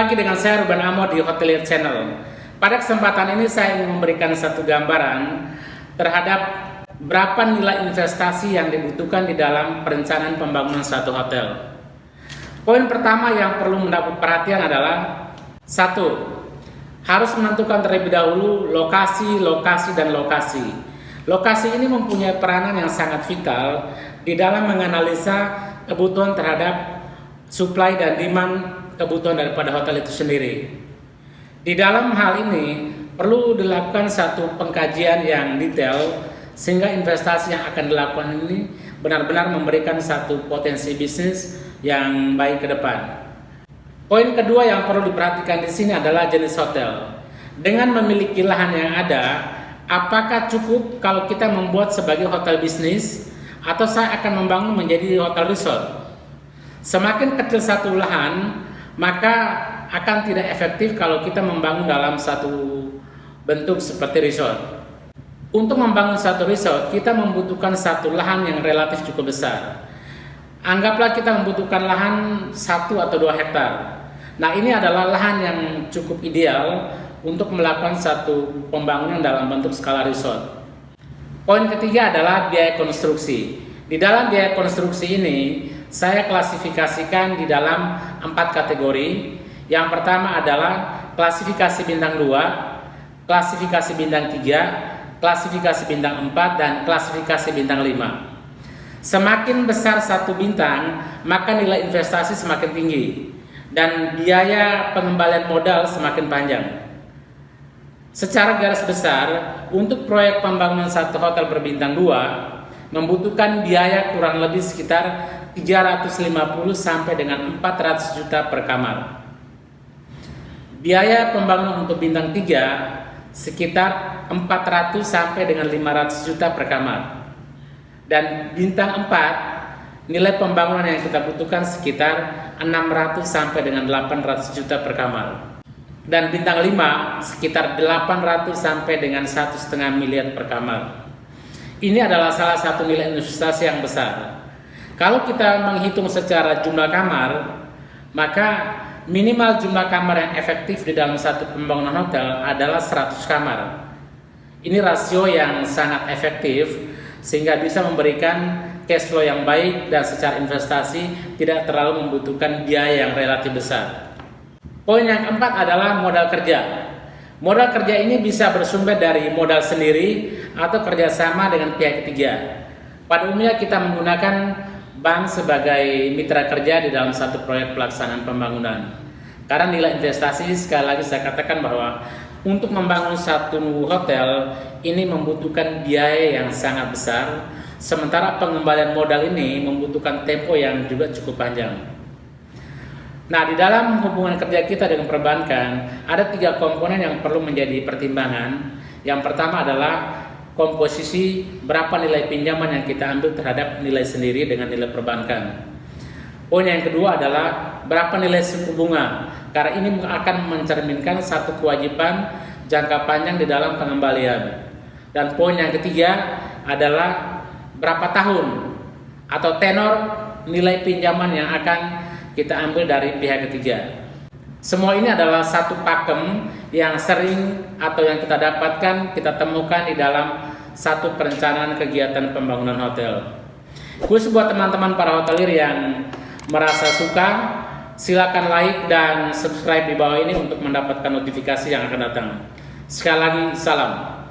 lagi dengan saya Ruben Amo di Hotelier Channel. Pada kesempatan ini saya ingin memberikan satu gambaran terhadap berapa nilai investasi yang dibutuhkan di dalam perencanaan pembangunan satu hotel. Poin pertama yang perlu mendapat perhatian adalah satu, harus menentukan terlebih dahulu lokasi. Lokasi ini mempunyai peranan yang sangat vital di dalam menganalisa kebutuhan terhadap supply dan demand kebutuhan daripada hotel itu sendiri. Di dalam hal ini perlu dilakukan satu pengkajian yang detail sehingga investasi yang akan dilakukan ini benar-benar memberikan satu potensi bisnis yang baik ke depan. Poin kedua yang perlu diperhatikan di sini adalah jenis hotel. Dengan memiliki lahan yang ada, apakah cukup kalau kita membuat sebagai hotel bisnis atau saya akan membangun menjadi hotel resort? Semakin kecil satu lahan, maka akan tidak efektif kalau kita membangun dalam satu bentuk seperti resort. Untuk membangun satu resort, kita membutuhkan satu lahan yang relatif cukup besar. Anggaplah kita membutuhkan lahan 1 atau 2 hektar. Nah, ini adalah lahan yang cukup ideal untuk melakukan satu pembangunan dalam bentuk skala resort. Poin ketiga adalah biaya konstruksi. Di dalam biaya konstruksi ini, saya klasifikasikan di dalam 4 kategori. Yang pertama adalah klasifikasi bintang 2, klasifikasi bintang 3, klasifikasi bintang 4, dan klasifikasi bintang 5. Semakin besar satu bintang, maka nilai investasi semakin tinggi dan biaya pengembalian modal semakin panjang. Secara garis besar, untuk proyek pembangunan satu hotel berbintang 2 membutuhkan biaya kurang lebih sekitar 350 sampai dengan 400 juta per kamar. Biaya pembangunan untuk bintang 3 sekitar 400 sampai dengan 500 juta per kamar. Dan bintang 4 nilai pembangunan yang kita butuhkan sekitar 600 sampai dengan 800 juta per kamar. Dan bintang 5 sekitar 800 sampai dengan 1,5 miliar per kamar. Ini adalah salah satu nilai investasi yang besar. Kalau kita menghitung secara jumlah kamar, maka minimal jumlah kamar yang efektif di dalam satu pembangunan hotel adalah 100 kamar. Ini rasio yang sangat efektif sehingga bisa memberikan cash flow yang baik dan secara investasi tidak terlalu membutuhkan biaya yang relatif besar. Poin yang keempat adalah modal kerja. Modal kerja ini bisa bersumber dari modal sendiri atau kerjasama dengan pihak ketiga. Pada umumnya kita menggunakan bank sebagai mitra kerja di dalam satu proyek pelaksanaan pembangunan. Karena nilai investasi, sekali lagi saya katakan bahwa untuk membangun satu hotel ini membutuhkan biaya yang sangat besar, sementara pengembalian modal ini membutuhkan tempo yang juga cukup panjang. Nah, di dalam hubungan kerja kita dengan perbankan, ada 3 komponen yang perlu menjadi pertimbangan. Yang pertama adalah komposisi berapa nilai pinjaman yang kita ambil terhadap nilai sendiri dengan nilai perbankan. Poin yang kedua adalah berapa nilai suku bunga, karena ini akan mencerminkan satu kewajiban jangka panjang di dalam pengembalian. Dan poin yang ketiga adalah berapa tahun atau tenor nilai pinjaman yang akan kita ambil dari pihak ketiga. Semua ini adalah satu pakem yang sering atau yang kita dapatkan, kita temukan di dalam satu perencanaan kegiatan pembangunan hotel. Khusus buat teman-teman para hotelier yang merasa suka, silakan like dan subscribe di bawah ini untuk mendapatkan notifikasi yang akan datang. Sekali lagi, salam.